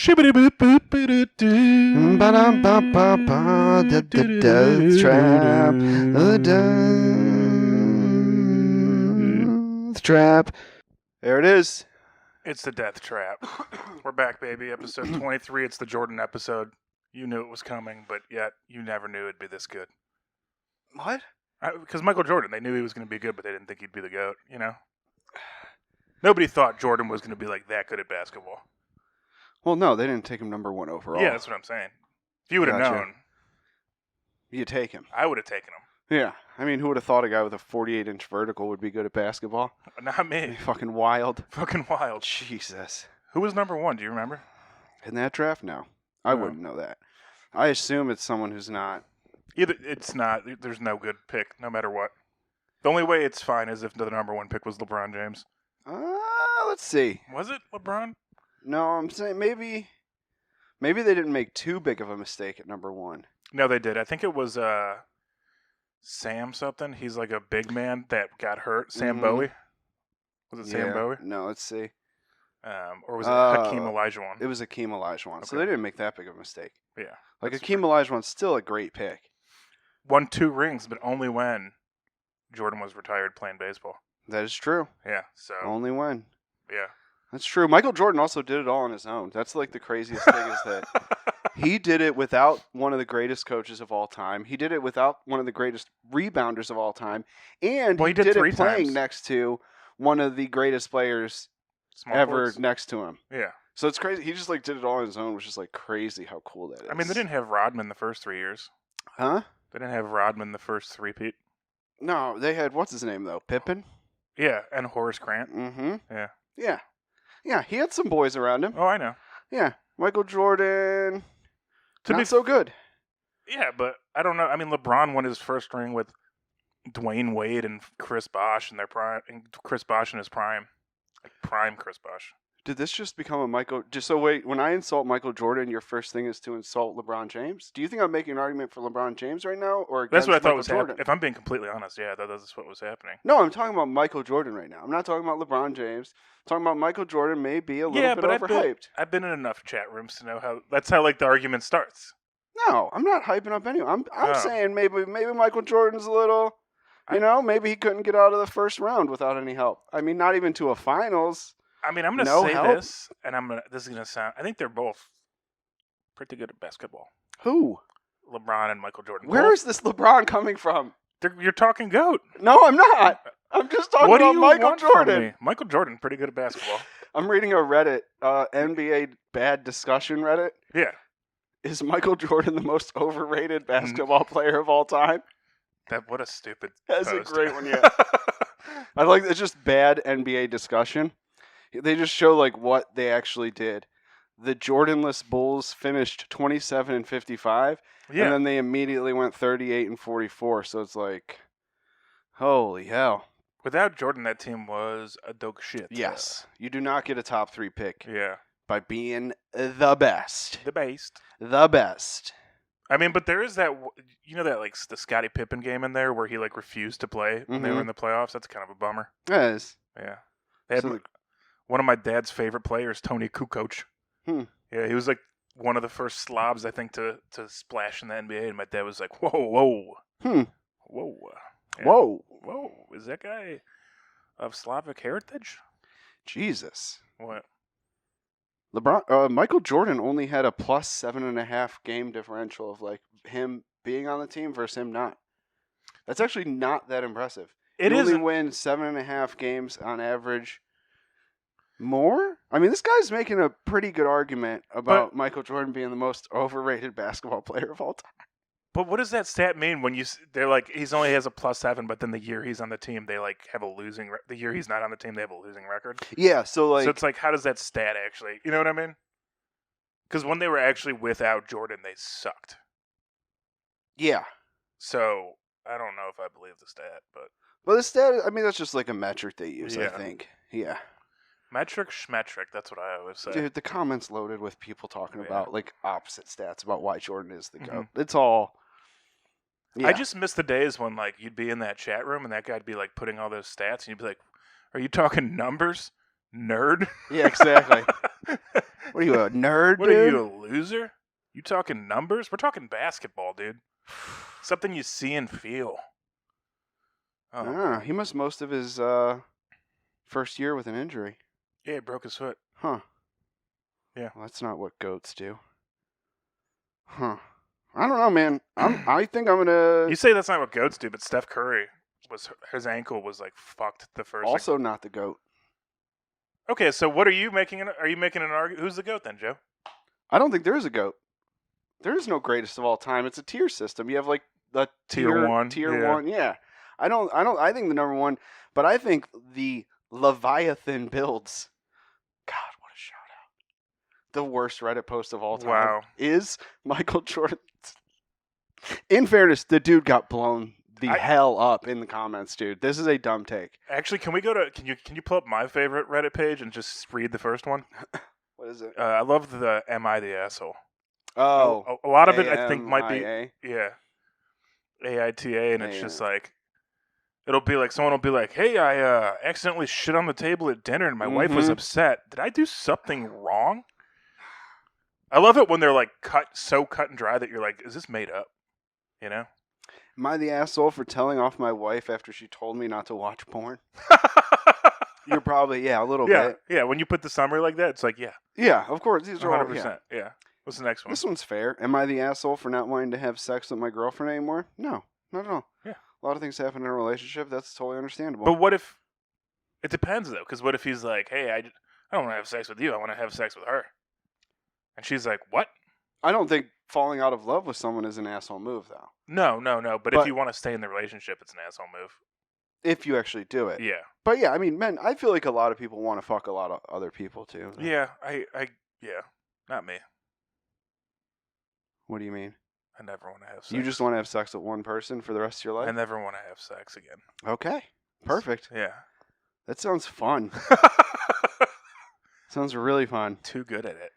Ba-dum-ba-ba-ba, the death trap, the death trap. There it is. It's the Death Trap. We're back, baby. Episode 23. It's the Jordan episode. You knew it was coming, but yet you never knew it'd be this good. What? Because Michael Jordan, they knew he was going to be good, but they didn't think he'd be the GOAT, you know? Nobody thought Jordan was going to be like that good at basketball. Well, no, they didn't take him number one overall. Yeah, that's what I'm saying. If you would have known, you take him. I would have taken him. Yeah. I mean, who would have thought a guy with a 48-inch vertical would be good at basketball? Not me. Fucking wild. Fucking wild. Jesus. Who was number one? Do you remember? In that draft? No. I wouldn't know that. I assume it's someone who's not. Either it's not. There's no good pick, no matter what. The only way it's fine is if the number one pick was LeBron James. Let's see. Was it LeBron? No, I'm saying maybe they didn't make too big of a mistake at number one. No, they did. I think it was Sam something. He's like a big man that got hurt. Sam Bowie. Was it Sam Bowie? No, let's see. Or was it Hakeem Olajuwon? It was Hakeem Olajuwon. Okay. So they didn't make that big of a mistake. Yeah. Like Hakeem Olajuwon's still a great pick. Won 2 rings, but only when Jordan was retired playing baseball. That is true. Yeah. So Only when. yeah. That's true. Michael Jordan also did it all on his own. That's like the craziest thing is that he did it without one of the greatest coaches of all time. He did it without one of the greatest rebounders of all time. And he did it 3 playing times. next to one of the greatest players Small ever forwards. next to him. Yeah. So it's crazy. He just like did it all on his own, which is like crazy how cool that is. I mean, they didn't have Rodman the first 3 years. Huh? They didn't have Rodman the first 3 Pete. No, they had, what's his name though? Pippen? Yeah, and Horace Grant. Mm-hmm. Yeah. Yeah. Yeah, he had some boys around him. Oh, I know. Yeah. Michael Jordan, To not be so good. Yeah, but I don't know. I mean, LeBron won his first ring with Dwayne Wade and Chris Bosh in their prime, and Chris Bosh in his prime, like prime Chris Bosh. Did this just become a Michael? Just so wait, when I insult Michael Jordan, your first thing is to insult LeBron James? Do you think I'm making an argument for LeBron James right now, or That's against what I thought Michael was Jordan? happening. If I'm being completely honest, yeah, that's what was happening. No, I'm talking about Michael Jordan right now. I'm not talking about LeBron James. I'm talking about Michael Jordan may be a little bit overhyped. I've been in enough chat rooms to know how that's how like the argument starts. No, I'm not hyping up anyone. I'm saying maybe Michael Jordan's a little, maybe he couldn't get out of the first round without any help. I mean, not even to a finals. I mean, I'm going to No say help? this, and this is going to sound. I think they're both pretty good at basketball. Who? LeBron and Michael Jordan. Where is this LeBron coming from? You're talking GOAT. No, I'm not. I'm just talking What do about you Michael want from Jordan. me? Michael Jordan, pretty good at basketball. I'm reading a Reddit, NBA bad discussion Reddit. Yeah. Is Michael Jordan the most overrated basketball player of all time? What a stupid That's post. a great one, yeah. I like it's just bad NBA discussion. They just show like what they actually did. The Jordanless Bulls finished 27-55, Yeah. and then they immediately went 38-44. So it's like, holy hell! Without Jordan, that team was a dog shit. Yes, you do not get a top 3 pick Yeah. by being the best. The best. The best. I mean, but there is that, that like the Scottie Pippen game in there where he like refused to play when they were in the playoffs. That's kind of a bummer. That is. Yeah. They had one of my dad's favorite players, Tony Kukoc. Yeah, he was like one of the first Slavs, I think, to splash in the NBA, and my dad was like, whoa. Hmm. Whoa. Yeah. Whoa. Is that guy of Slavic heritage? Jesus. What? Michael Jordan only had a plus 7.5 game differential of like him being on the team versus him not. That's actually not that impressive. It only isn't. win 7.5 games on average. More? I mean, this guy's making a pretty good argument about Michael Jordan being the most overrated basketball player of all time. But what does that stat mean when they're like he's only has a plus 7, but then the year he's on the team they like have a losing the year he's not on the team they have a losing record? Yeah, so it's like how does that stat actually? You know what I mean? Because when they were actually without Jordan, they sucked. Yeah. So I don't know if I believe the stat, but the stat, I mean, that's just like a metric they use. Yeah. I think. Yeah. Metric schmetric, that's what I always say. Dude, the comments loaded with people talking about like opposite stats about why Jordan is the GOAT. Mm-hmm. It's all. Yeah. I just miss the days when like you'd be in that chat room and that guy'd be like putting all those stats and you'd be like, "Are you talking numbers, nerd?" Yeah, exactly. What are you, a nerd, What dude? are you, a loser? You talking numbers? We're talking basketball, dude. Something you see and feel. Oh, He missed most of his first year with an injury. yeah, he broke his foot. Huh. Yeah. Well, that's not what goats do. Huh. I don't know, man. I think I'm gonna. You say that's not what goats do, but Steph Curry his ankle was like fucked the first. Also, not the goat. Okay, so what are you making? Are you making an argument? Who's the GOAT then, Joe? I don't think there is a GOAT. There is no greatest of all time. It's a tier system. You have like the Tier 1. Tier 1, yeah. I think the number one, but I think the Leviathan builds. God, what a shout out. The worst Reddit post of all time is Michael Jordan. In fairness, the dude got blown the hell up in the comments, dude. This is a dumb take. Actually, can you pull up my favorite Reddit page and just read the first one? What is it? I love the "Am I the Asshole?" Oh, a lot of it I think might be AITA? AITA, and it's just like it'll be like someone will be like, "Hey, I accidentally shit on the table at dinner, and my wife was upset. Did I do something wrong?" I love it when they're like cut and dry that you're like, "Is this made up?" You know? Am I the asshole for telling off my wife after she told me not to watch porn? You're probably, a little bit. Yeah, when you put the summary like that, it's like, yeah. Yeah, of course. These are 100%. Yeah. What's the next one? This one's fair. Am I the asshole for not wanting to have sex with my girlfriend anymore? No, not at all. Yeah. A lot of things happen in a relationship. That's totally understandable. But what if, it depends though, because what if he's like, hey, I don't want to have sex with you, I want to have sex with her. And she's like, what? I don't think falling out of love with someone is an asshole move, though. No. But if you want to stay in the relationship, it's an asshole move. If you actually do it. Yeah. But yeah, I mean, men, I feel like a lot of people want to fuck a lot of other people, too. Yeah, not me. What do you mean? I never want to have sex. You just want to have sex with one person for the rest of your life? I never want to have sex again. Okay. Perfect. Yeah. That sounds fun. Sounds really fun. Too good at it.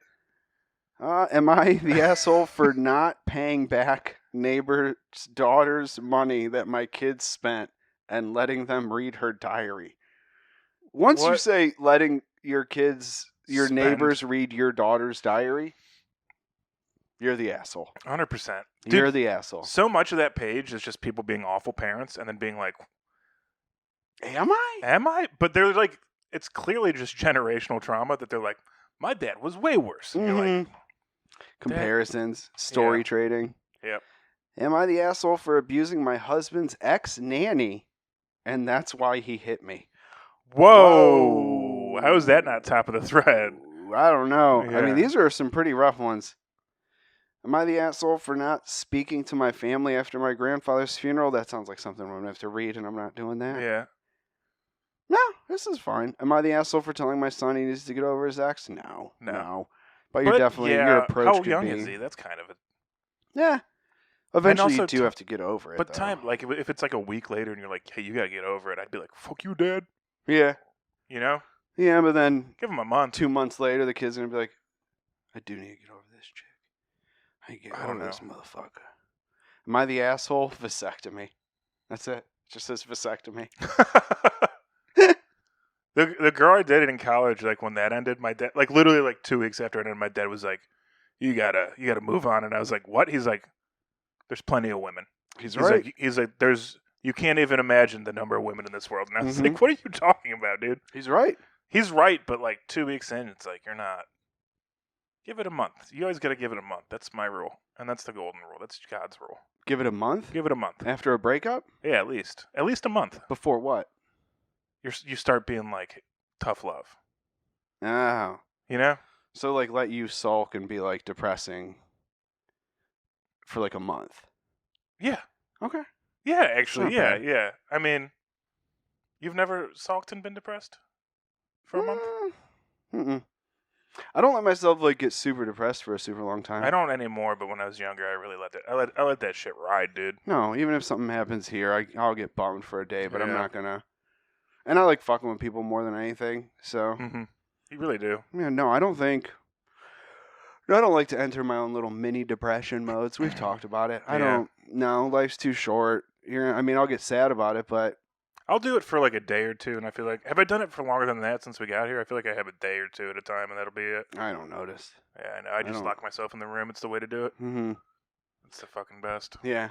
Am I the asshole for not paying back neighbor's daughter's money that my kids spent and letting them read her diary? Once you say letting your neighbors read your daughter's diary, you're the asshole. 100%. You're the asshole. So much of that page is just people being awful parents and then being like, Am I? Am I? But they're like, it's clearly just generational trauma that they're like, my dad was way worse. And you're like, comparisons, story trading. Yep. Am I the asshole for abusing my husband's ex-nanny, and that's why he hit me? Whoa. How is that not top of the thread? I don't know. Yeah. I mean, these are some pretty rough ones. Am I the asshole for not speaking to my family after my grandfather's funeral? That sounds like something I'm going to have to read, and I'm not doing that. Yeah. No, this is fine. Am I the asshole for telling my son he needs to get over his ex? No. But you're definitely, your approach how could young be, is he? That's kind of a... Yeah. Eventually also you do have to get over it, But though. time, like, if it's like a week later and you're like, hey, you got to get over it, I'd be like, fuck you, Dad. Yeah. You know? Yeah, but then... Give him a month. 2 months later, the kid's going to be like, I do need to get over this chick. I get over this motherfucker. Am I the asshole? Vasectomy. That's it. It just says vasectomy. The girl I dated in college, like when that ended, my dad, like literally like 2 weeks after it ended, my dad was like, "You gotta move on." And I was like, "What?" He's like, "There's plenty of women." He's right. He's like, you can't even imagine the number of women in this world. And I was like, "What are you talking about, dude?" He's right. He's right, but like 2 weeks in, it's like you're not. Give it a month. You always gotta give it a month. That's my rule, and that's the golden rule. That's God's rule. Give it a month. Give it a month After a breakup. Yeah, at least a month. Before what? You start being like tough love. Oh. You know? So like let you sulk and be like depressing for like a month. Yeah. Okay. Yeah, actually, yeah, bad. yeah. I mean, you've never sulked and been depressed for a month? Mm-mm. I don't let myself like get super depressed for a super long time. I don't anymore, but when I was younger, I really let that. I let that shit ride, dude. No, even if something happens here, I'll get bummed for a day, but I'm not gonna. And I like fucking with people more than anything, so. Mm-hmm. You really do. Yeah, no, I don't like to enter my own little mini depression modes. We've talked about it. I don't. No, life's too short. I'll get sad about it, but I'll do it for like a day or two, and I feel like, have I done it for longer than that since we got here? I feel like I have a day or two at a time, and that'll be it. I don't notice. Yeah, I know. I just lock myself in the room. It's the way to do it. Mm-hmm. It's the fucking best. Yeah.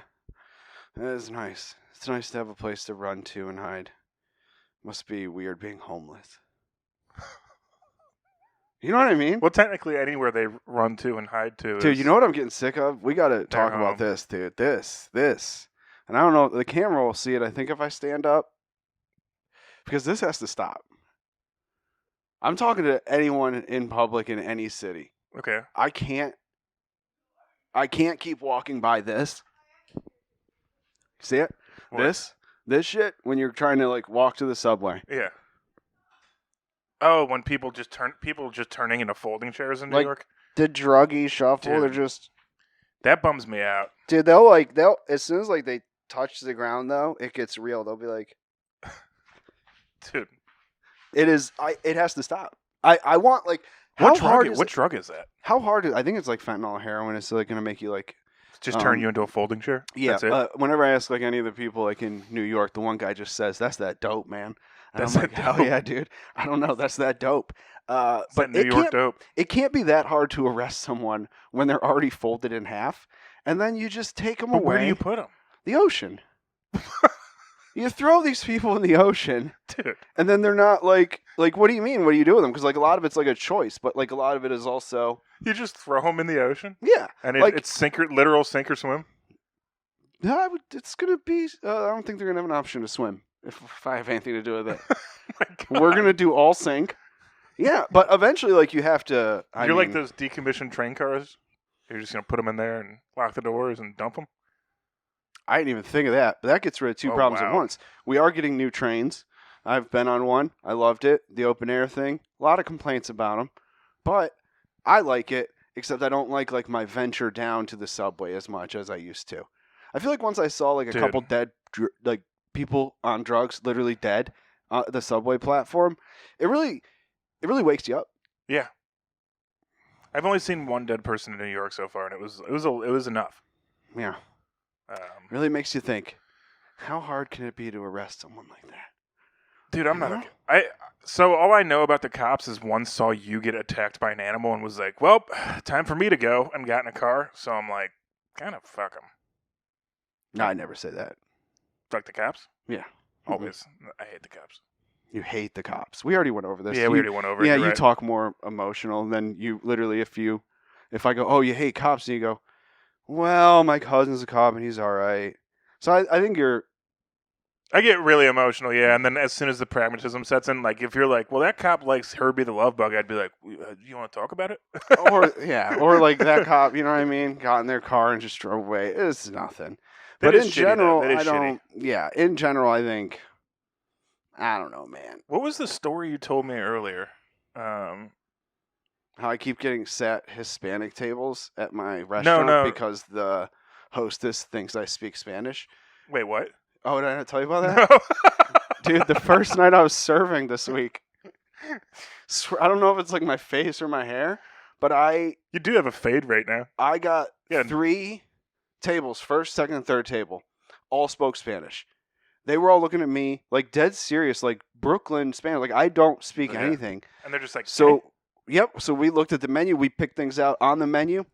That is nice. It's nice to have a place to run to and hide. Must be weird being homeless. You know what I mean? Well, technically, anywhere they run to and hide to. Dude, you know what I'm getting sick of? We got to talk about this, dude. This. And I don't know. The camera will see it, I think, if I stand up. Because this has to stop. I'm talking to anyone in public in any city. Okay. I can't keep walking by this. See it? What? This shit when you're trying to like walk to the subway. Yeah. Oh, when people just turning into folding chairs in New York. The druggy shuffle, Dude. they're just That bums me out. Dude, they'll as soon as like they touch the ground though, it gets real. They'll be like Dude. It has to stop. I want like what drug is that? How hard is I think it's like fentanyl or heroin. It's like gonna make you like just turn you into a folding chair? Yeah. That's it? Whenever I ask like any of the people like in New York, the one guy just says, "That's that dope, man." And That's I'm like, that "Hell dope. yeah, dude! I don't know. That's that dope." But But New York dope. it can't be that hard to arrest someone when they're already folded in half, and then you just take them away. Where do you put them? The ocean. You throw these people in the ocean, Dude. and then they're not like what do you mean? What do you do with them? Because like a lot of it's like a choice, but like a lot of it is also You just throw them in the ocean? yeah. And like, it's literal sink or swim? Yeah, it's gonna be. I don't think they're gonna have an option to swim if I have anything to do with it. We're gonna do all sink. Yeah, but eventually, like you have to. You're like those decommissioned train cars. You're just gonna put them in there and lock the doors and dump them. I didn't even think of that, but that gets rid of two problems at once. We are getting new trains. I've been on one. I loved it. The open air thing. A lot of complaints about them, but I like it. Except I don't like my venture down to the subway as much as I used to. I feel like once I saw like a couple dead like people on drugs, literally dead, the subway platform, it really wakes you up. Yeah, I've only seen one dead person in New York so far, and it was enough. Yeah, really makes you think. How hard can it be to arrest someone like that? Dude, I'm not. So all I know about the cops is one saw you get attacked by an animal and was like, "Well, time for me to go," and got in a car. So I'm like, kind of fuck them. No, I never say that. Fuck the cops? Yeah. Always. I hate the cops. You hate the cops. We already went over this. Yeah, we already went over it. Yeah, you right. Talk more emotional than you literally if I go, "Oh, you hate cops," and you go, "Well, my cousin's a cop and he's all right." So I think I get really emotional, yeah, and then as soon as the pragmatism sets in, like if you're like, "Well, that cop likes Herbie the Love Bug," I'd be like, "You want to talk about it?" or like that cop, you know what I mean? Got in their car and just drove away. It's nothing. But in general, I don't. Yeah, in general, I think. I don't know, man. What was the story you told me earlier? How I keep getting sat Hispanic tables at my restaurant because the hostess thinks I speak Spanish. Wait, what? Oh, did I not tell you about that? No. Dude, the first night I was serving this week. I don't know if it's like my face or my hair, but You do have a fade right now. I got 3 tables, first, second, and third table, all spoke Spanish. They were all looking at me like dead serious, like Brooklyn Spanish. Like I don't speak anything. And they're just like, so, yep. So we looked at the menu. We picked things out on the menu.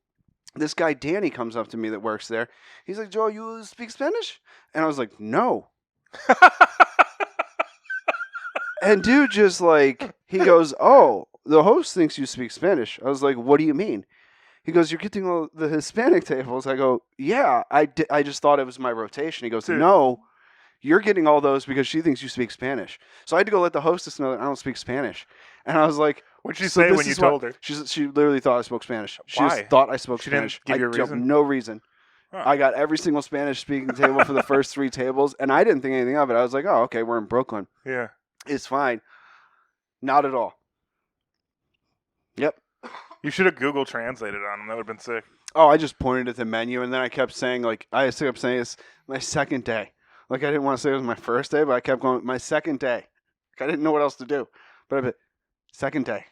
This guy, Danny, comes up to me that works there. He's like, "Joe, you speak Spanish?" And I was like, "No." And dude just like, he goes, "Oh, the host thinks you speak Spanish." I was like, "What do you mean?" He goes, "You're getting all the Hispanic tables." I go, "Yeah, I just thought it was my rotation." He goes, "No, you're getting all those because she thinks you speak Spanish." So I had to go let the hostess know that I don't speak Spanish. And I was like, "What'd she say when you told her?" She literally thought I spoke Spanish. She Why? just thought I spoke she Spanish. Didn't give you a reason? No reason. Huh. I got every single Spanish-speaking table for the first 3 tables, and I didn't think anything of it. I was like, "Oh, okay, we're in Brooklyn. Yeah. It's fine." Not at all. Yep. You should have Google translated on them. That would have been sick. Oh, I just pointed at the menu, and then I kept saying, like, it's my second day. Like, I didn't want to say it was my first day, but I kept going, my second day. Like, I didn't know what else to do. But second day.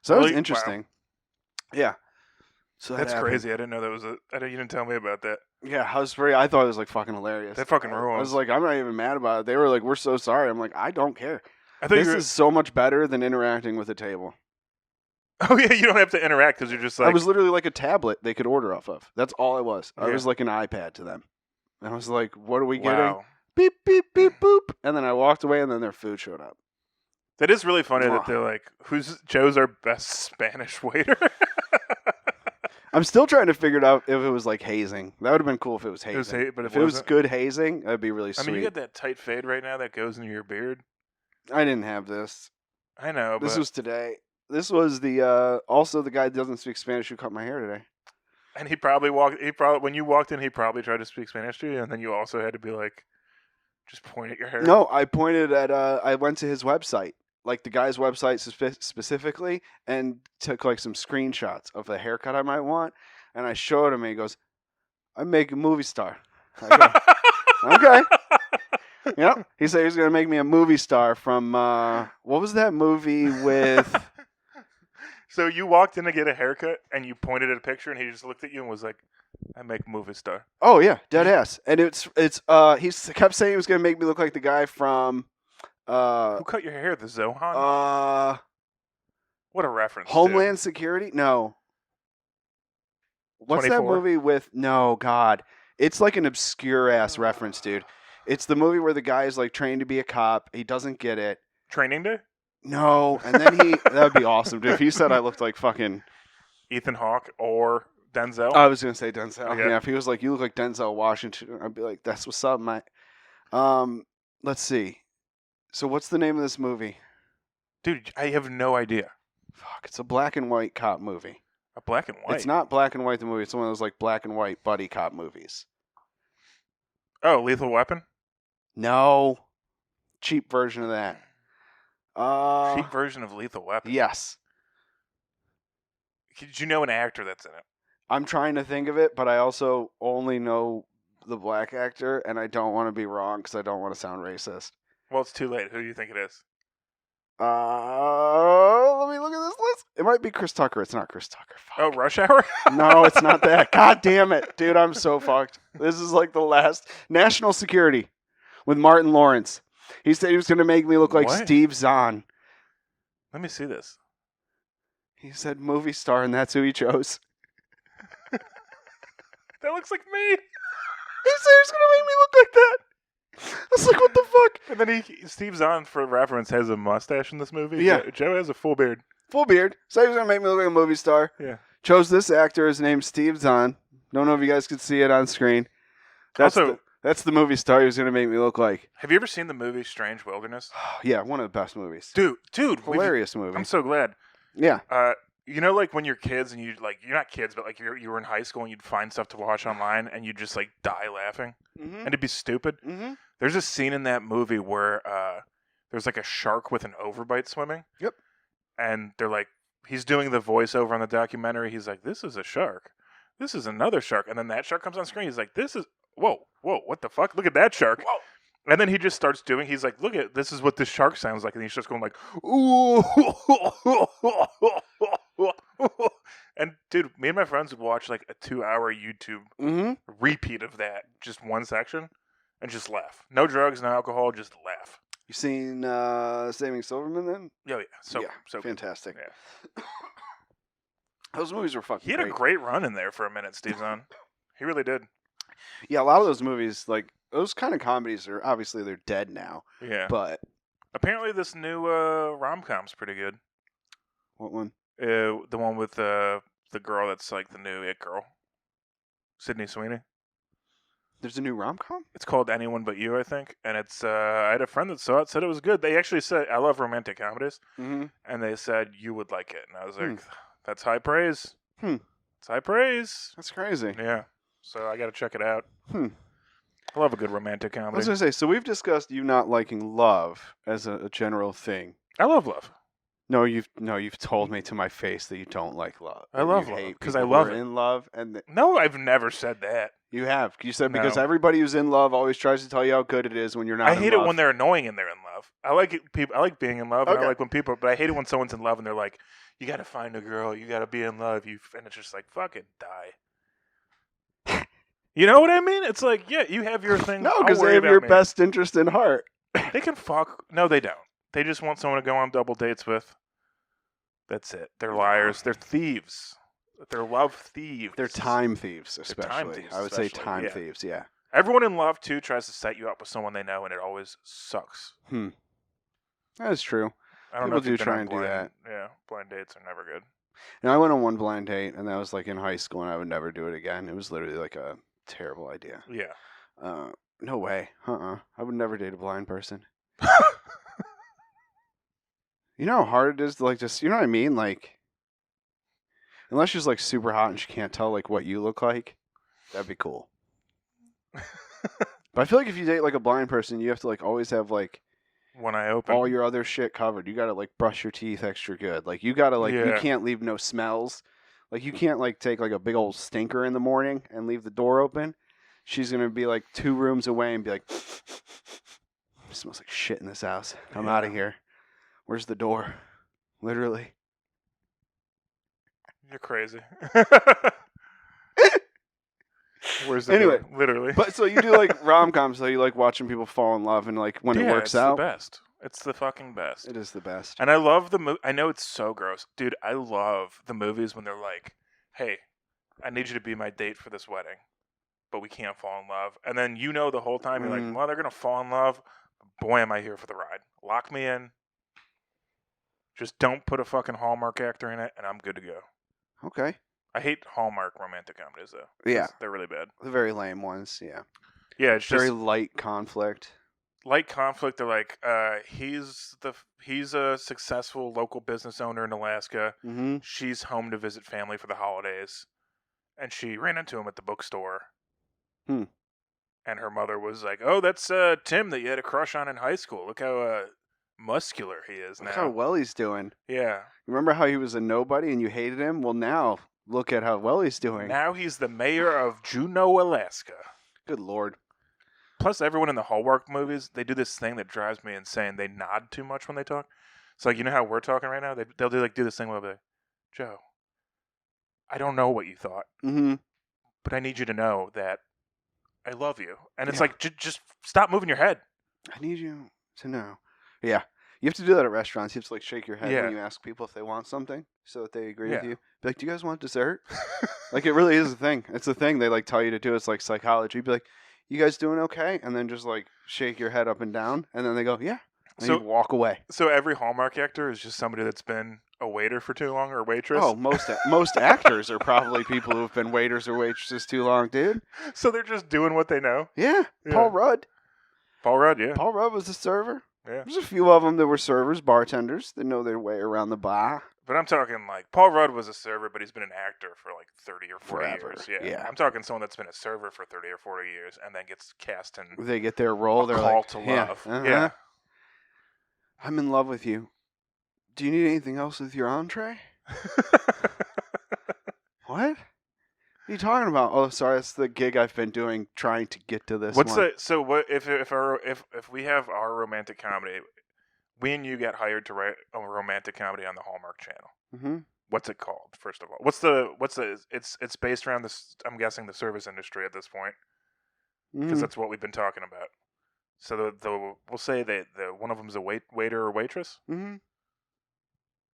So that was interesting. Wow. Yeah. So That's happened. crazy. I didn't know that was you didn't tell me about that. Yeah, I thought it was like fucking hilarious. That fucking I rules. was like, I'm not even mad about it. They were like, we're so sorry. I'm like, I don't care. I thought This you were. is so much better than interacting with a table. Oh yeah, you don't have to interact because you're just like. I was literally like a tablet they could order off of. That's all I was. I Yeah. was like an iPad to them. And I was like, what are we getting? Wow. Beep, beep, beep, boop. And then I walked away, and then their food showed up. That is really funny that Mwah. they're like, Joe's our best Spanish waiter? I'm still trying to figure it out if it was like hazing. That would have been cool if it was hazing. But If it was good hazing, that'd be really I sweet. mean, you got that tight fade right now that goes into your beard. I didn't have this. I know, This but was today. This was the also the guy that doesn't speak Spanish who cut my hair today. and when you walked in, he probably tried to speak Spanish to you, and then you also had to be like, just point at your hair. No, I pointed at. I went to his website, like the guy's website specifically, and took like some screenshots of the haircut I might want, and I showed him. And he goes, "I make a movie star." I go, okay. Yep. He said he was gonna make me a movie star from what was that movie with? So you walked in to get a haircut, and you pointed at a picture, and he just looked at you and was like, "I make movie star." Oh yeah, dead ass. And it's he kept saying he was gonna make me look like the guy from Who cut your hair? The Zohan? What a reference. Homeland Security? No. What's 24? that movie with? No, God. It's like an obscure ass reference, dude. It's the movie where the guy is like trained to be a cop. He doesn't get it. Training Day? No, and then that would be awesome, dude. If he said I looked like fucking Ethan Hawke or Denzel? I was gonna say Denzel. Okay. Yeah, if he was like, you look like Denzel Washington, I'd be like, that's what's up, mate. Let's see. So what's the name of this movie? Dude, I have no idea. Fuck, it's a black and white cop movie. A black and white? It's not black and white the movie. It's one of those like black and white buddy cop movies. Oh, Lethal Weapon? No, cheap version of that. Cheap version of Lethal Weapon? Yes. Did you know an actor that's in it? I'm trying to think of it, but I also only know the black actor, and I don't want to be wrong because I don't want to sound racist. Well, it's too late. Who do you think it is? Let me look at this list. It might be Chris Tucker. It's not Chris Tucker. Fuck. Oh, Rush Hour? No, it's not that. God damn it. Dude, I'm so fucked. This is like the last. National Security with Martin Lawrence. He said he was going to make me look like What? Steve Zahn. Let me see this. He said movie star, and that's who he chose. That looks like me. He said he was going to make me look like that. I was like, what the fuck? And then Steve Zahn, for reference, has a mustache in this movie. Yeah. Joe has a full beard. Full beard. Said he was going to make me look like a movie star. Yeah. Chose this actor. His name's Steve Zahn. Don't know if you guys could see it on screen. That's the movie star he was going to make me look like. Have you ever seen the movie Strange Wilderness? Yeah, one of the best movies. Dude, Hilarious movie. I'm so glad. Yeah. You know, like when you're kids and you're not kids, but like you were in high school and you'd find stuff to watch online and you'd just like die laughing Mm-hmm. and it'd be stupid. Mm-hmm. There's a scene in that movie where there's like a shark with an overbite swimming. Yep. And they're like, he's doing the voiceover on the documentary. He's like, this is a shark. This is another shark. And then that shark comes on screen. He's like, whoa, what the fuck? Look at that shark. Whoa. And then he just starts doing, he's like, this is what this shark sounds like. And he's just going like, ooh. And dude, me and my friends would watch like a 2-hour YouTube repeat of that, just one section, and just laugh. No drugs, no alcohol, just laugh. You seen Saving Silverman then? Oh, yeah. So fantastic. Yeah. Those movies were fucking He had a great run in there for a minute, Steve Zahn. He really did. Yeah, a lot of those movies, like those kind of comedies, are obviously they're dead now. Yeah. But Apparently this new rom-com's pretty good. what one? The one with the girl that's like the new It Girl. Sydney Sweeney. There's a new rom-com? It's called Anyone But You, I think. And it's I had a friend that saw it, said it was good. They actually said, I love romantic comedies. Mm-hmm. And they said, you would like it. And I was like, that's high praise. Hmm. It's high praise. That's crazy. Yeah. So I got to check it out. Hmm. I love a good romantic I comedy. was going to say, so we've discussed you not liking love as a general thing. I love love. You've told me to my face that you don't like love. I love love because I love it. In love, and no, I've never said that. You have. You said because everybody who's in love always tries to tell you how good it is when you're not. I hate it when they're annoying and they're in love. I like it. I like being in love, and I like when people. But I hate it when someone's in love and they're like, "You got to find a girl. You got to be in love." And it's just like, fucking die. You know what I mean? It's like, yeah, you have your thing. No, because they have your best interest in heart. They can fuck. No, they don't. They just want someone to go on double dates with. That's it. They're liars. They're thieves. They're love thieves. They're time thieves, especially. I would say time thieves, yeah. Everyone in love, too, tries to set you up with someone they know, and it always sucks. That is true. I don't know if you try and do that. Yeah, blind dates are never good. And I went on one blind date, and that was like in high school, and I would never do it again. It was literally like a terrible idea. Yeah. No way. I would never date a blind person. You know how hard it is to, like, just, you know what I mean? Like, unless she's, like, super hot and she can't tell, like, what you look like, that'd be cool. But I feel like if you date, like, a blind person, you have to, like, always have, like, one eye open, all your other shit covered. You gotta, like, brush your teeth extra good. Like, you gotta, like, you can't leave no smells. Like, you can't, like, take, like, a big old stinker in the morning and leave the door open. She's gonna be, like, 2 rooms away and be like, it smells like shit in this house. I'm out of here. Where's the door? Literally. You're crazy. Where's the door? Literally. But so you do like rom-coms, so you like watching people fall in love and like when it works out. It's the best. It's the fucking best. It is the best. And I love the movie. I know it's so gross. Dude, I love the movies when they're like, hey, I need you to be my date for this wedding, but we can't fall in love. And then you know the whole time, you're like, well, they're going to fall in love. Boy, am I here for the ride. Lock me in. Just don't put a fucking Hallmark actor in it, and I'm good to go. Okay. I hate Hallmark romantic comedies, though. Yeah. They're really bad. The very lame ones, yeah. Yeah, it's very just light conflict. Light conflict. They're like, he's a successful local business owner in Alaska. Mm-hmm. She's home to visit family for the holidays, and she ran into him at the bookstore. And her mother was like, "Oh, that's Tim that you had a crush on in high school. Look how muscular he is now. Look how well he's doing." Yeah. Remember how he was a nobody and you hated him? Well, now look at how well he's doing. Now he's the mayor of Juneau, Alaska. Good Lord. Plus, everyone in the Hallmark movies, they do this thing that drives me insane. They nod too much when they talk. It's like, you know how we're talking right now? They'll do this thing where they're like, Joe, I don't know what you thought, but I need you to know that I love you. And it's like, just stop moving your head. I need you to know. Yeah. You have to do that at restaurants. You have to like shake your head when you ask people if they want something so that they agree with you. Be like, do you guys want dessert? Like, it really is a thing. It's a thing they like tell you to do. It's like psychology. Be like, you guys doing okay? And then just like shake your head up and down. And then they go, yeah. And you walk away. So every Hallmark actor is just somebody that's been a waiter for too long or a waitress? Oh, most actors are probably people who have been waiters or waitresses too long, dude. So they're just doing what they know? Yeah. Paul Rudd. Paul Rudd, yeah. Paul Rudd was a server. Yeah. There's a few of them that were servers, bartenders. They know their way around the bar. But I'm talking like Paul Rudd was a server, but he's been an actor for like 30 or 40 Forever. years. Yeah. I'm talking someone that's been a server for 30 or 40 years and then gets cast in they get their role. They're Call like, to Love. Yeah. I'm in love with you. Do you need anything else with your entree? What? What are you talking about? Oh, sorry, that's the gig I've been doing trying to get to this. So what if we have our romantic comedy, we and you get hired to write a romantic comedy on the Hallmark Channel. Mm-hmm. What's it called? First of all, it's based around this. I'm guessing the service industry at this point, because that's what we've been talking about. So we'll say that one of them's a waiter or waitress. Mm-hmm.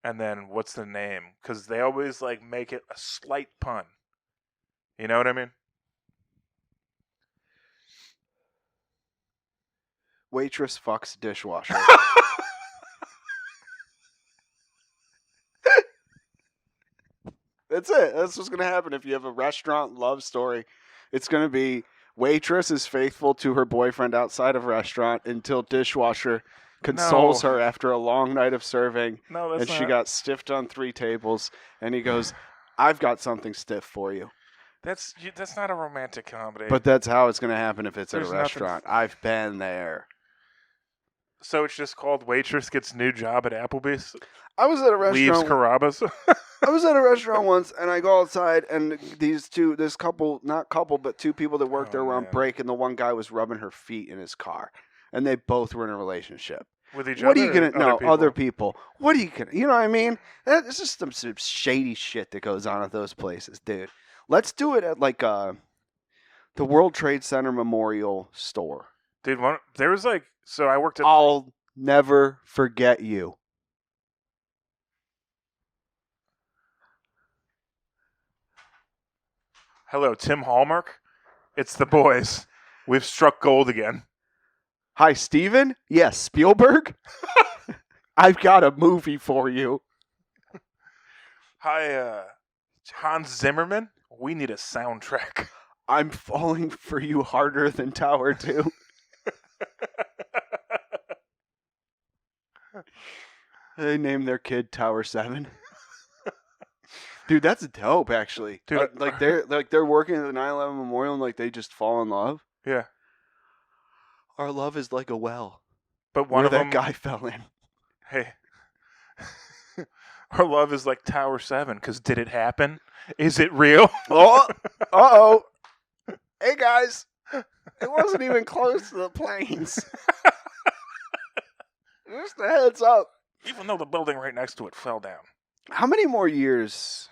And then what's the name? Because they always like make it a slight pun. You know what I mean? Waitress fucks dishwasher. That's it. That's what's going to happen if you have a restaurant love story. It's going to be waitress is faithful to her boyfriend outside of restaurant until dishwasher consoles her after a long night of serving. No, that's not. She got stiffed on 3 tables, and he goes, I've got something stiff for you. That's not a romantic comedy. But that's how it's going to happen if it's at a restaurant. I've been there. So it's just called waitress gets new job at Applebee's. I was at a Leaves restaurant. Carrabba's. I was at a restaurant once, and I go outside, and this couple, not couple, but two people that worked there were on man. break, and the one guy was rubbing her feet in his car, and they both were in a relationship. With each What other? are you gonna? No, people? other people. What are you gonna? You know what I mean? It's just some shady shit that goes on at those places, dude. Let's do it at like the World Trade Center Memorial Store. Dude, there was like, so I worked at. I'll never forget you. Hello, Tim Hallmark. It's the boys. We've struck gold again. Hi, Steven? Yes, Spielberg? I've got a movie for you. Hi, Hans Zimmerman. We need a soundtrack. I'm falling for you harder than Tower 2. They named their kid Tower 7. Dude, that's dope, actually. Dude, they're working at the 9/11 memorial and like they just fall in love. Yeah. Our love is like a well. But one where of that them guy fell in. Hey. Our love is like Tower 7 cuz did it happen? Is it real? Oh. Uh-oh. Hey guys. It wasn't even close to the planes. Just a heads up. Even though the building right next to it fell down. How many more years?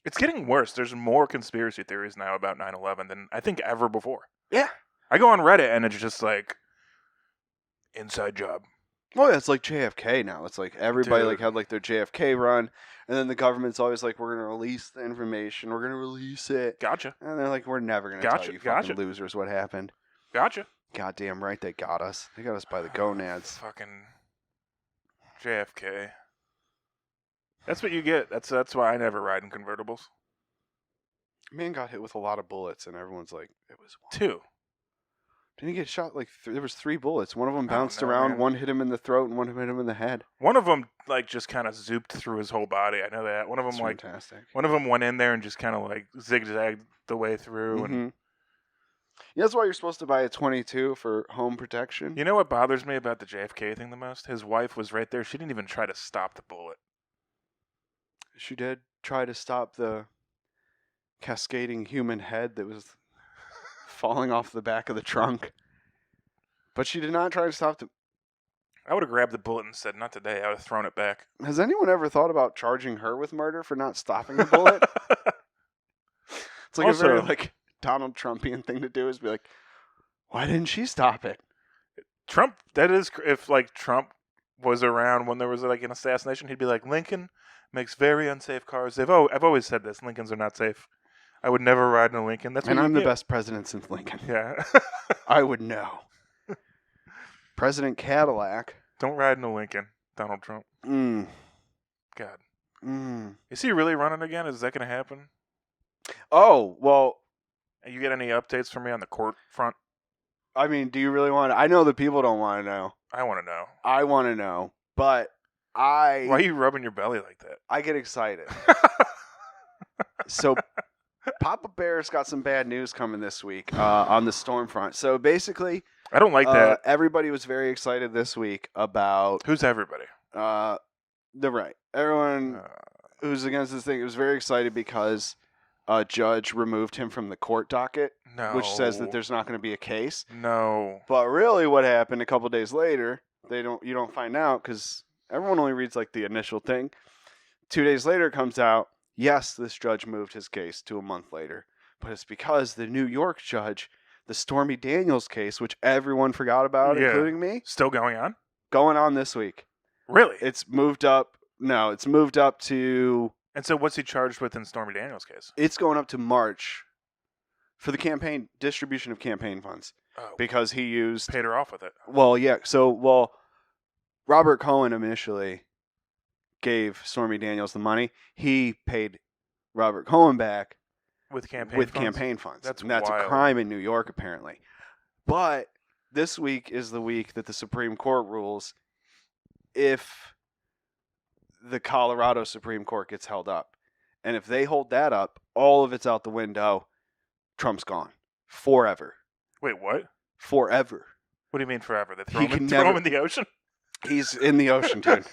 It's getting worse. There's more conspiracy theories now about 9/11 than I think ever before. Yeah. I go on Reddit and it's just like inside job. Well, yeah, it's like JFK now. It's like everybody Dude. like had like their JFK run, and then the government's always like, "We're gonna release the information. We're gonna release it." Gotcha. And they're like, "We're never gonna tell you fucking losers what happened." Gotcha. Goddamn right, they got us. They got us by the gonads. Fucking JFK. That's what you get. That's why I never ride in convertibles. Man got hit with a lot of bullets, and everyone's like, "It was one." 2. Didn't he get shot like there was 3 bullets? One of them bounced no, around. man. One hit him in the throat, and one hit him in the head. One of them like just kind of zooped through his whole body. I know that. One of them That's fantastic. one of them went in there and just kind of like zigzagged the way through. And Yeah, that's why you're supposed to buy a 22 for home protection. you know what bothers me about the JFK thing the most? His wife was right there. She didn't even try to stop the bullet. She did try to stop the cascading human head that was falling off the back of the trunk. But she did not try to stop the... I would have grabbed the bullet and said, "Not today." I would have thrown it back. Has anyone ever thought about charging her with murder for not stopping the bullet? It's like Also- a very like Donald Trumpian thing to do is be like, why didn't she stop it? Trump, that is, if like Trump was around when there was like an assassination, he'd be like, "Lincoln makes very unsafe cars. I've always said this. Lincolns are not safe. I would never ride in a Lincoln." That's what And you I'm the get. best president since Lincoln. Yeah. I would know. President Cadillac. Don't ride in a Lincoln, Donald Trump. Mm. God. Mm. Is he really running again? Is that going to happen? Oh, well, You get any updates from me on the court front? I mean, do you really want to? I know the people don't want to know. I want to know. I want to know. But Why are you rubbing your belly like that? I get excited. So Papa Bear's got some bad news coming this week on the storm front. So basically, I don't like that. everybody was very excited this week about Who's everybody? the right. Everyone who's against this thing was very excited because a judge removed him from the court docket, No. which says that there's not going to be a case. No. But really, what happened a couple days later? You don't find out because everyone only reads like the initial thing. 2 days later, it comes out. Yes, this judge moved his case to a month later, but it's because the New York judge, the Stormy Daniels case, which everyone forgot about, Yeah. including me, Still going on? going on this week. Really? It's moved up. No, it's moved up to. And so what's he charged with in Stormy Daniels' case? It's going up to March for the campaign distribution of campaign funds Oh, because he used. paid her off with it. Well, yeah. So, Robert Cohen initially gave Stormy Daniels the money. He paid Robert Cohen back With campaign with funds? campaign funds. That's and that's wild. a crime in New York, apparently. But this week is the week that the Supreme Court rules if the Colorado Supreme Court gets held up. And if they hold that up, all of it's out the window. Trump's gone. Forever. Wait, what? Forever. What do you mean forever? They He throw can him never- in the ocean? He's in the ocean, dude.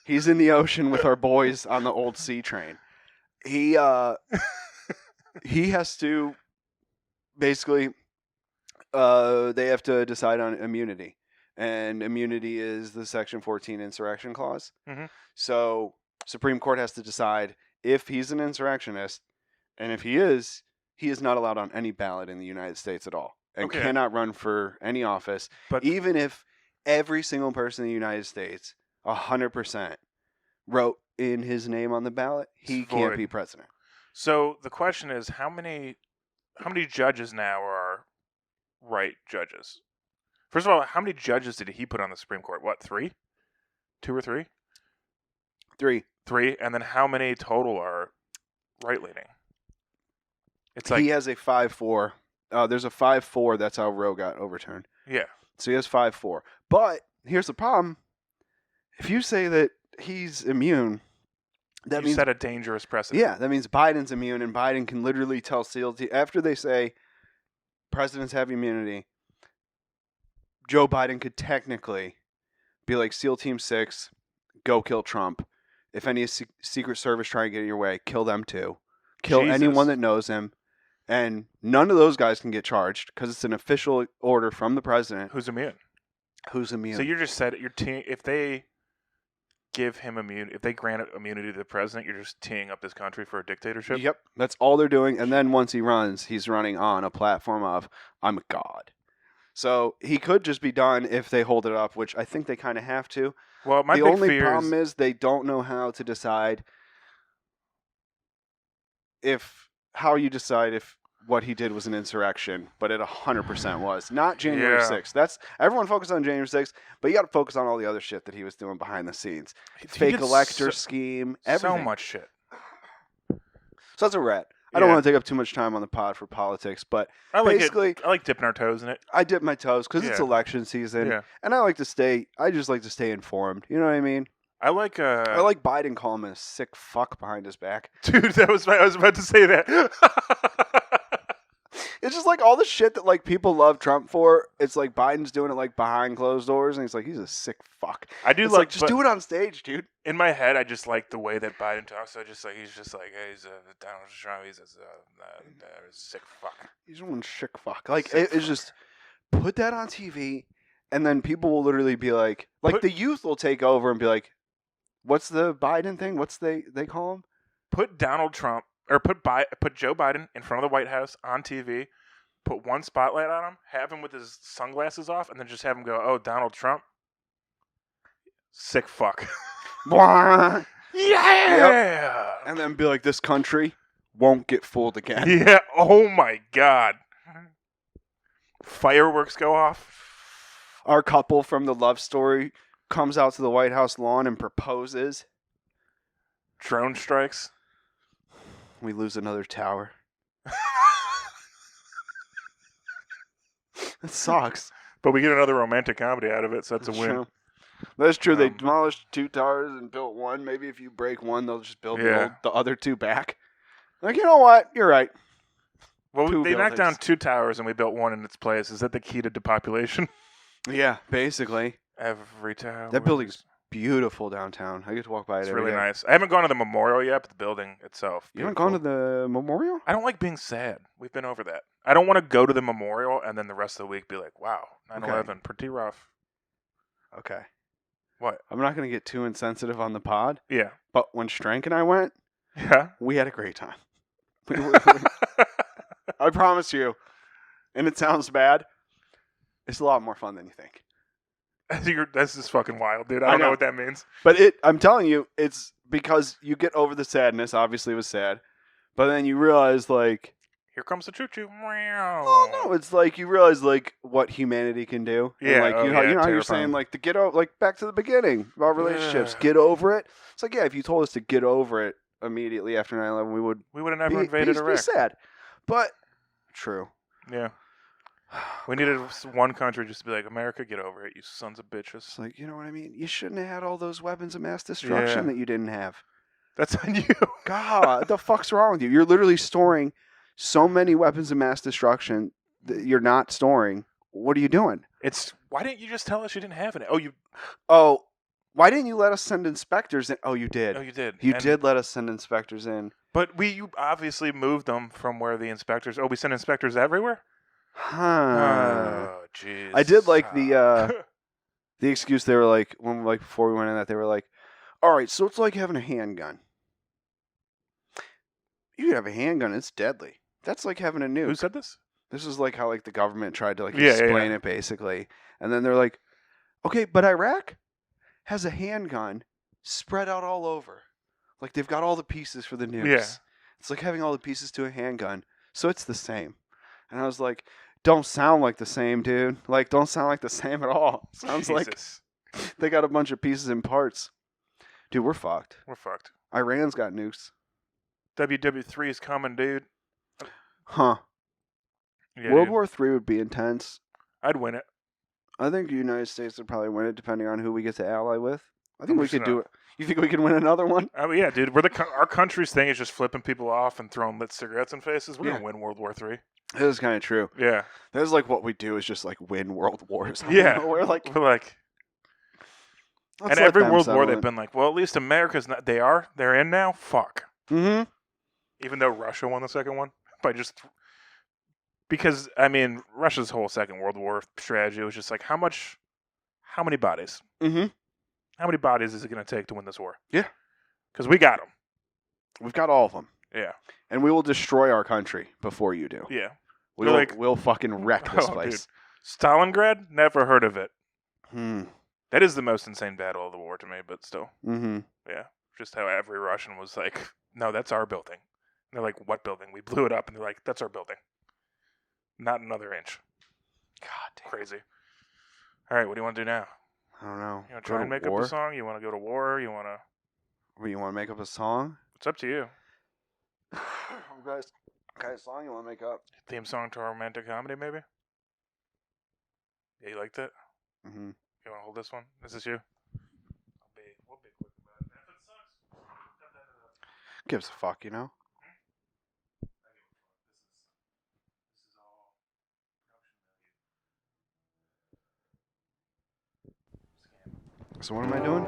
He's in the ocean with our boys on the old sea train. He has to basically they have to decide on immunity. And immunity is the Section 14 insurrection clause. Mm-hmm. So Supreme Court has to decide if he's an insurrectionist, and if he is not allowed on any ballot in the United States at all, and cannot run for any office. But even if every single person in the United States, 100%, wrote in his name on the ballot, he can't be president. So the question is, how many judges now are right judges? First of all, how many judges did he put on the Supreme Court? What, 3? 2 or 3? 3. 3, and then how many total are right-leaning? It's like he has a 5-4. There's a 5-4. That's how Roe got overturned. Yeah. So he has 5-4. But here's the problem: if you say that he's immune, that means set a dangerous precedent. Yeah, that means Biden's immune, and Biden can literally tell SEAL team after they say presidents have immunity. Joe Biden could technically be like SEAL Team 6, go kill Trump. If any Secret Service try and get in your way, kill them too. Kill anyone that knows him. And none of those guys can get charged because it's an official order from the president. Who's immune? So you're just said if they give him immunity, if they grant immunity to the president, you're just teeing up this country for a dictatorship? Yep. That's all they're doing. And then once he runs, he's running on a platform of, I'm a god. So he could just be done if they hold it up, which I think they kind of have to. Well, the only problem is they don't know how to decide how you decide if what he did was an insurrection, but it 100% was. Not January 6th. Everyone focused on January 6th, but you got to focus on all the other shit that he was doing behind the scenes. Fake elector scheme, everything. So much shit. So that's a rat. I don't want to take up too much time on the pod for politics, but I like dipping our toes in it. I dip my toes because it's election season, and I just like to stay informed. You know what I mean? I like Biden calling him a sick fuck behind his back. Dude, I was about to say that. It's just like all the shit that like people love Trump for. It's like Biden's doing it like behind closed doors, and he's like, he's a sick fuck. I do just do it on stage, dude. In my head, I just like the way that Biden talks. So he's just like, hey, he's Donald Trump. He's a sick fuck. He's one sick fuck. Like it's just put that on TV, and then people will literally be like the youth will take over and be like, what's the Biden thing? What's they call him? Put Donald Trump. Or put Joe Biden in front of the White House on TV, put one spotlight on him, have him with his sunglasses off, and then just have him go, oh, Donald Trump, sick fuck. Yeah! Yep. And then be like, this country won't get fooled again. Yeah, oh my God. Fireworks go off. Our couple from the love story comes out to the White House lawn and proposes. Drone strikes. We lose another tower. It sucks. But we get another romantic comedy out of it, so that's a win. True. That's true. They demolished 2 towers and built one. Maybe if you break one, they'll just build the other 2 back. Like, you know what? You're right. Well, they knocked down 2 towers and we built one in its place. Is that the key to depopulation? Yeah, basically. Every tower. That building's beautiful downtown. I get to walk by it every day. It's really nice. I haven't gone to the memorial yet, but the building itself. You haven't gone to the memorial? I don't like being sad. We've been over that. I don't want to go to the memorial and then the rest of the week be like, wow, 9/11, pretty rough. Okay. What? I'm not going to get too insensitive on the pod. Yeah. But when Strank and I went, we had a great time. I promise you. And it sounds bad. It's a lot more fun than you think. That's just fucking wild, dude. I don't know what that means. But I'm telling you, it's because you get over the sadness. Obviously, it was sad. But then you realize, like... Here comes the choo-choo. Well, no, it's like you realize, like, what humanity can do. Yeah, and, like, you know how you're saying, like, to get over... Like, back to the beginning of our relationships. Get over it. It's like, yeah, if you told us to get over it immediately after 9/11, we would have never invaded Iraq. Be sad. But... True. Yeah. We needed one country just to be like, America, get over it, you sons of bitches. It's like, you know what I mean? You shouldn't have had all those weapons of mass destruction that you didn't have. That's on you. God, what the fuck's wrong with you? You're literally storing so many weapons of mass destruction that you're not storing. what are you doing? Why didn't you just tell us you didn't have it? Oh, why didn't you let us send inspectors in? Oh, you did. Oh, you did. You did let us send inspectors in. But you obviously moved them from where the inspectors. Oh, we sent inspectors everywhere. Huh. Oh, jeez. I did like the excuse. They were like before we went in that they were like, all right, so it's like having a handgun. You can have a handgun; it's deadly. That's like having a nuke. Who said this? This is like how like the government tried to explain it basically, and then they're like, okay, but Iraq has a handgun spread out all over. Like they've got all the pieces for the nukes. Yeah. It's like having all the pieces to a handgun. So it's the same. And I was like, don't sound like the same, dude. Like, don't sound like the same at all. Sounds like they got a bunch of pieces and parts. Dude, we're fucked. We're fucked. Iran's got nukes. WW3 is coming, dude. Huh. Yeah, World War III would be intense. I'd win it. I think the United States would probably win it depending on who we get to ally with. I think we could 100%. do it. You think we could win another one? Oh yeah, dude. Our country's thing is just flipping people off and throwing lit cigarettes in faces. We're gonna win World War III. That is kind of true. Yeah. That is like what we do is just like win world wars. Yeah. We're like, and every world war they've been like, well, at least America's not. They're in now. Fuck. Mm-hmm. Even though Russia won the second one because I mean Russia's whole Second World War strategy was just like how many bodies? Mm-hmm. How many bodies is it going to take to win this war? Yeah. Because we got them. We've got all of them. Yeah. And we will destroy our country before you do. Yeah. We'll fucking wreck this place. Dude. Stalingrad? Never heard of it. Hmm. That is the most insane battle of the war to me, but still. Mm-hmm. Yeah. Just how every Russian was like, no, that's our building. And they're like, what building? We blew it up. And they're like, that's our building. Not another inch. God damn. Crazy. All right, what do you want to do now? I don't know. You want to try and make up a song? You want to go to war? You want to... Or you want to make up a song? It's up to you. Guys, what kind of song you want to make up? Theme song to a romantic comedy, maybe? Yeah, you liked it? Mm-hmm. You want to hold this one? Is this you? We'll be quick about it. If it sucks, cut that out. Gives a fuck, you know? This is all production value. So what am I doing?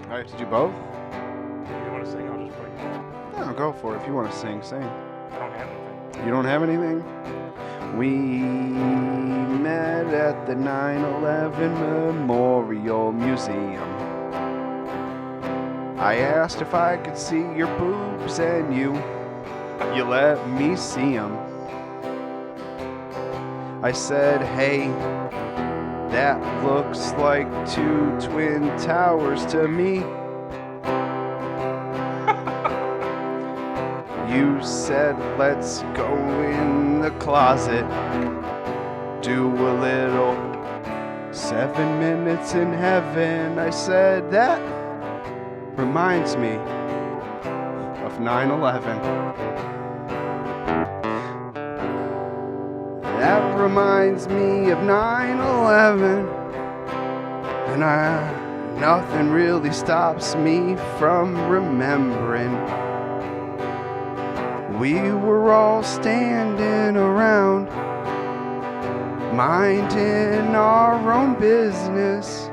I have to do both? You want to sing? I'll just play. No, go for it. If you want to sing, sing. I don't have anything. You don't have anything? We met at the 9/11 Memorial Museum. I asked if I could see your boobs and you let me see them. I said, hey, that looks like two twin towers to me. You said, let's go in the closet, do a little 7 minutes in heaven. I said, that reminds me of 9/11. That reminds me of 9/11. And nothing really stops me from remembering. We were all standing around, minding our own business.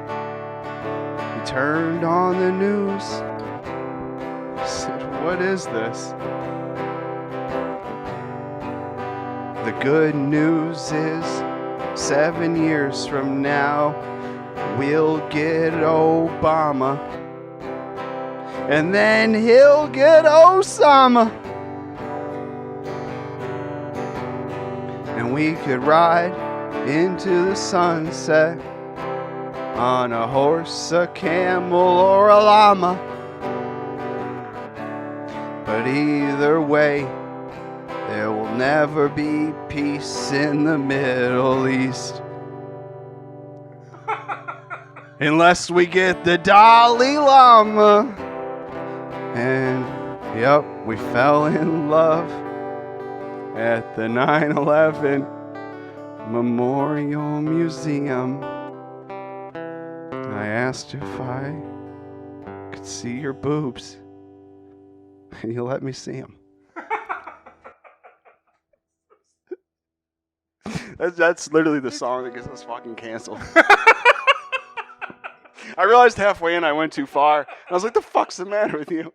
We turned on the news. I said, what is this? The good news is 7 years from now, we'll get Obama. And then he'll get Osama. And we could ride into the sunset on a horse, a camel, or a llama. But either way, there will never be peace in the Middle East. Unless we get the Dalai Lama. And, yep, we fell in love at the 9/11 Memorial Museum. I asked if I could see your boobs, and you let me see them. That's literally the song that gets us fucking canceled. I realized halfway in I went too far. I was like, the fuck's the matter with you?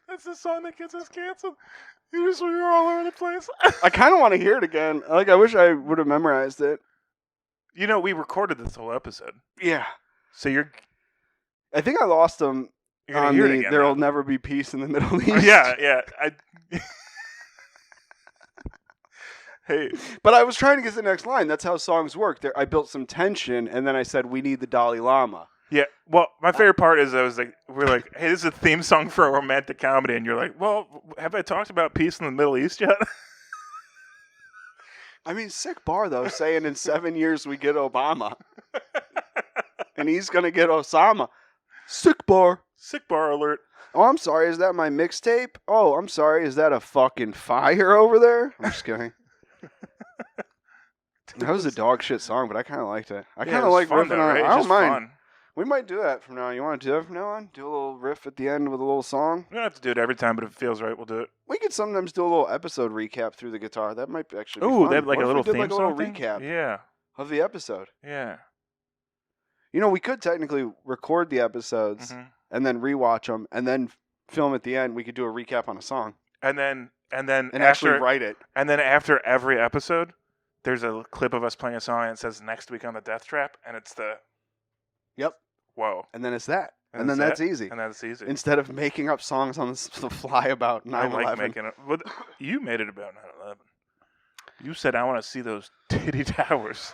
That's the song that gets us canceled. We were all over the place. I kind of want to hear it again. Like, I wish I would have memorized it. You know, we recorded this whole episode. Yeah. So I think I lost them gonna on hear it the again, There'll man. Never Be Peace in the Middle East. Yeah. Hey. But I was trying to get to the next line. That's how songs work. I built some tension, and then I said, we need the Dalai Lama. Yeah, well, my favorite part is we're like, hey, this is a theme song for a romantic comedy, and you're like, well, have I talked about peace in the Middle East yet? I mean, sick bar, though, saying in 7 years we get Obama. And he's going to get Osama. Sick bar. Sick bar alert. Oh, I'm sorry. Is that my mixtape? Oh, I'm sorry. Is that a fucking fire over there? I'm just kidding. That was a dog shit song, but I kind of liked it. I kind of like riffing on it. I don't mind. Fun. We might do that from now on. You want to do that from now on? Do a little riff at the end with a little song? We don't have to do it every time, but if it feels right, we'll do it. We could sometimes do a little episode recap through the guitar. That might actually be Ooh, fun. that like What a if we little did, theme like, a song little thing? recap Yeah. of the episode. Yeah. You know, we could technically record the episodes and then rewatch them and then film at the end. We could do a recap on a song And then actually write it. And then after every episode, there's a clip of us playing a song and it says next week on the Death Trap, and it's the Yep. whoa. And then it's that. And then that's easy. And that's easy. Instead of making up songs on the fly about 9/11. I like making it. But you made it about 9/11. You said I want to see those titty towers.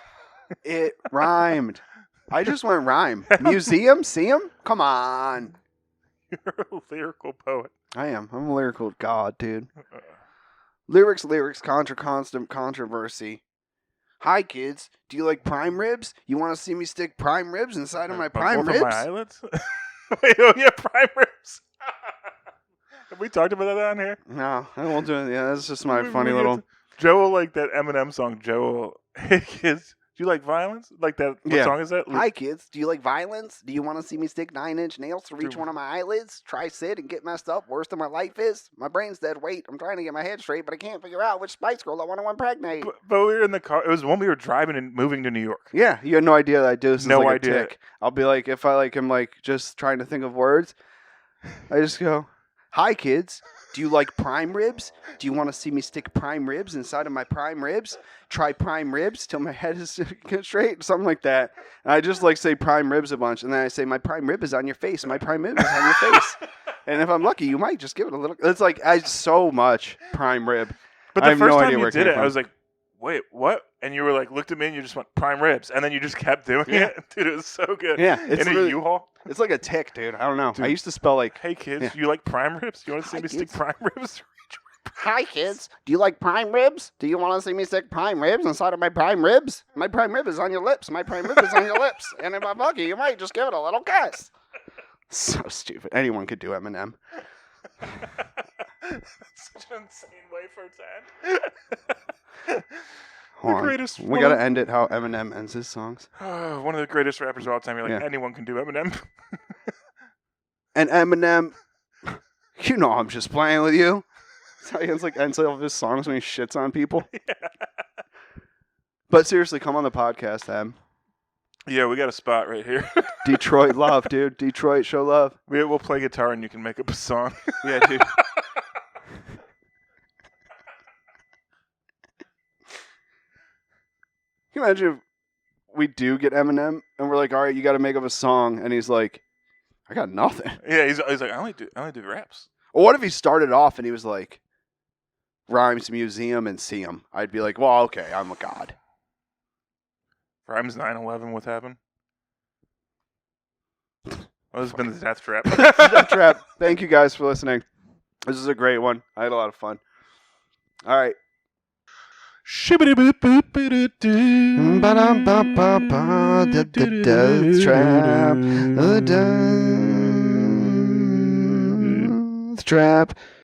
It rhymed. I just went rhyme. Museum? See 'em? Come on. You're a lyrical poet. I am. I'm a lyrical god, dude. Lyrics, constant controversy. Hi, kids. Do you like prime ribs? You want to see me stick prime ribs inside of my prime ribs? Both of my eyelids? Wait, oh yeah, prime ribs. Have we talked about that on here? No, I won't do it. Yeah, that's just my We funny get little... to- Joe will like that Eminem song. Joe will, hey kids, do you like violence? Like that, what song is that? Hi, kids. Do you like violence? Do you want to see me stick 9-inch nails through each Dude. one of my eyelids? Try sit and get messed up. Worse than my life is. My brain's dead weight. I'm trying to get my head straight, but I can't figure out which Spice Girl I want to impregnate. But we were in the car. It was when we were driving and moving to New York. Yeah, you had no idea that I do this. No like idea. A tick. I'll be like, if I like am like just trying to think of words, I just go, "Hi, kids. Do you like prime ribs? Do you want to see me stick prime ribs inside of my prime ribs? Try prime ribs till my head is straight." Something like that. And I just like say prime ribs a bunch, and then I say, "My prime rib is on your face. My prime rib is on your face." And if I'm lucky, you might just give it a little. It's like so much prime rib. But I the have first no time idea you where it did came it, I from. was like, wait, what? And you were like, looked at me and you just went, prime ribs. And then you just kept doing it. Dude, it was so good. Yeah, it's in a really- U-Haul. It's like a tick, dude. I don't know. Dude. I used to spell like. Hey, kids, Yeah. you like prime ribs? You want to see Hi, me stick kids. prime ribs? Hi, kids. Do you like prime ribs? Do you want to see me stick prime ribs inside of my prime ribs? My prime rib is on your lips. My prime rib is on your lips. And if I'm lucky, you might just give it a little kiss. So stupid. Anyone could do Eminem. That's such an insane way for it to end. Hold on. greatest We got to end it how Eminem ends his songs. One of the greatest rappers of all time. You're like, Yeah. anyone can do Eminem. And Eminem, you know I'm just playing with you. That's how he ends all of his songs when he shits on people. But seriously, come on the podcast, Em. Yeah, we got a spot right here. Detroit love, dude. Detroit, show love. We'll play guitar and you can make up a song. Yeah, dude. Can you imagine if we do get Eminem and we're like, all right, you got to make up a song, and he's like, I got nothing. Yeah, he's like, I only do raps. Or what if he started off and he was like, rhymes, museum, and see him? I'd be like, well, okay, I'm a god. Rhymes 9/11. What happened? Oh, this has been the Death Trap. Death Trap. Thank you guys for listening. This is a great one. I had a lot of fun. All right. Ba-dum-ba-ba-ba, the Death Trap. The Death Trap.